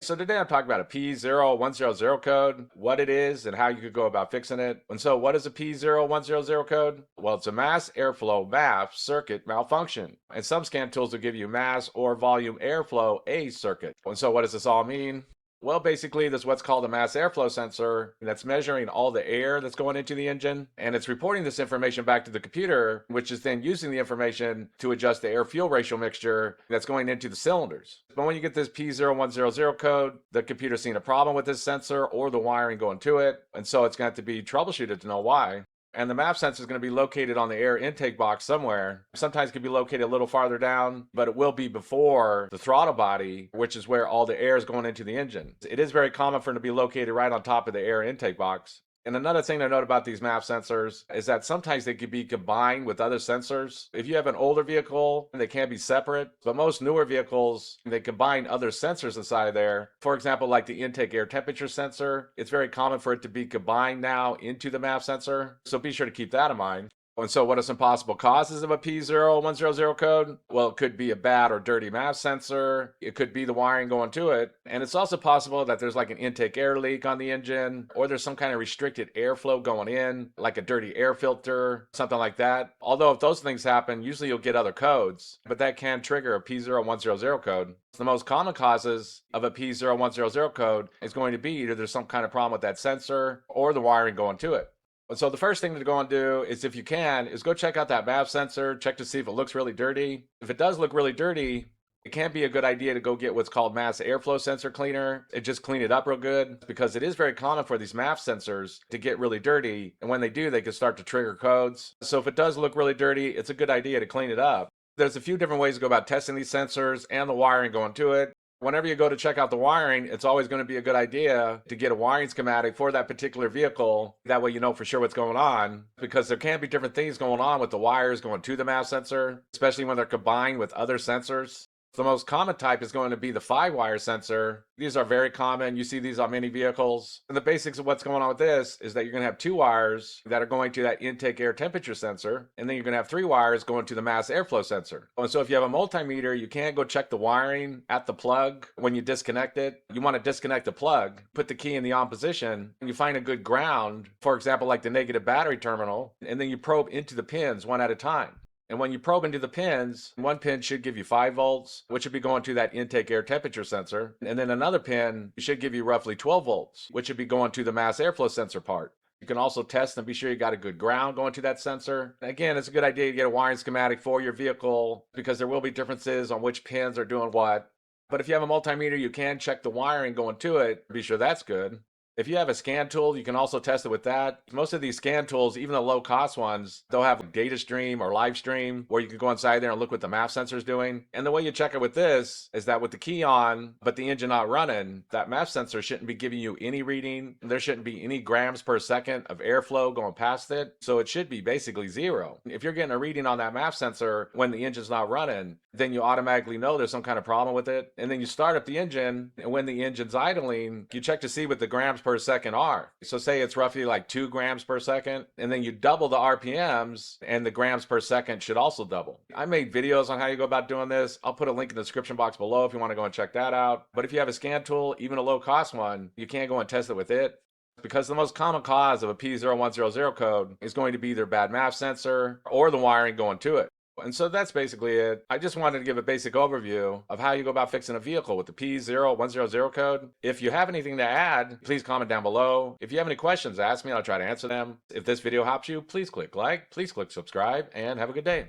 So today I'm talking about a P0100 code, what it is, and how you could go about fixing it. And so what is a P0100 code? Well, it's a mass airflow MAF circuit malfunction. And some scan tools will give you mass or volume airflow A circuit. And so what does this all mean? Well, basically, there's what's called a mass airflow sensor that's measuring all the air that's going into the engine, and it's reporting this information back to the computer, which is then using the information to adjust the air-fuel ratio mixture that's going into the cylinders. But when you get this P0100 code, the computer's seen a problem with this sensor or the wiring going to it, and so it's going to have to be troubleshooted to know why. And the MAF sensor is going to be located on the air intake box somewhere. Sometimes it can be located a little farther down, but it will be before the throttle body, which is where all the air is going into the engine. It is very common for it to be located right on top of the air intake box. And another thing to note about these MAF sensors is that sometimes they can be combined with other sensors. If you have an older vehicle, they can be separate, but most newer vehicles, they combine other sensors inside there. For example, like the intake air temperature sensor, it's very common for it to be combined now into the MAF sensor, so be sure to keep that in mind. And so what are some possible causes of a P0100 code? Well, it could be a bad or dirty MAF sensor. It could be the wiring going to it. And it's also possible that there's like an intake air leak on the engine, or there's some kind of restricted airflow going in, like a dirty air filter, something like that. Although if those things happen, usually you'll get other codes, but that can trigger a P0100 code. The most common causes of a P0100 code is going to be either there's some kind of problem with that sensor or the wiring going to it. So the first thing to go and do is, if you can, is go check out that MAF sensor, check to see if it looks really dirty. If it does look really dirty, it can be a good idea to go get what's called mass airflow sensor cleaner. It just clean it up real good, because it is very common for these MAF sensors to get really dirty. And when they do, they can start to trigger codes. So if it does look really dirty, it's a good idea to clean it up. There's a few different ways to go about testing these sensors and the wiring going to it. Whenever you go to check out the wiring, it's always going to be a good idea to get a wiring schematic for that particular vehicle. That way you know for sure what's going on, because there can be different things going on with the wires going to the MAF sensor, especially when they're combined with other sensors. The most common type is going to be the 5-wire sensor. These are very common. You see these on many vehicles. And the basics of what's going on with this is that you're going to have 2 wires that are going to that intake air temperature sensor, and then you're going to have 3 wires going to the mass airflow sensor. And so if you have a multimeter, you can't go check the wiring at the plug when you disconnect it. You want to disconnect the plug, put the key in the on position, and you find a good ground, for example, like the negative battery terminal, and then you probe into the pins one at a time. And when you probe into the pins, one pin should give you 5 volts, which would be going to that intake air temperature sensor. And then another pin should give you roughly 12 volts, which would be going to the mass airflow sensor part. You can also test and be sure you got a good ground going to that sensor. Again, it's a good idea to get a wiring schematic for your vehicle, because there will be differences on which pins are doing what. But if you have a multimeter, you can check the wiring going to it, be sure that's good. If you have a scan tool, you can also test it with that. Most of these scan tools, even the low-cost ones, they'll have a data stream or live stream where you can go inside there and look what the MAF sensor is doing. And the way you check it with this is that with the key on, but the engine not running, that MAF sensor shouldn't be giving you any reading. There shouldn't be any grams per second of airflow going past it. So it should be basically 0. If you're getting a reading on that MAF sensor when the engine's not running, then you automatically know there's some kind of problem with it. And then you start up the engine, and when the engine's idling, you check to see what the grams per second are. So say it's roughly like 2 grams per second, and then you double the RPMs, and the grams per second should also double. I made videos on how you go about doing this. I'll put a link in the description box below if you want to go and check that out. But if you have a scan tool, even a low-cost one, you can't go and test it with it, because the most common cause of a P0100 code is going to be either bad MAF sensor or the wiring going to it. And so that's basically it. I just wanted to give a basic overview of how you go about fixing a vehicle with the P0100 code. If you have anything to add, please comment down below. If you have any questions, ask me. I'll try to answer them. If this video helps you, please click like, please click subscribe, and have a good day.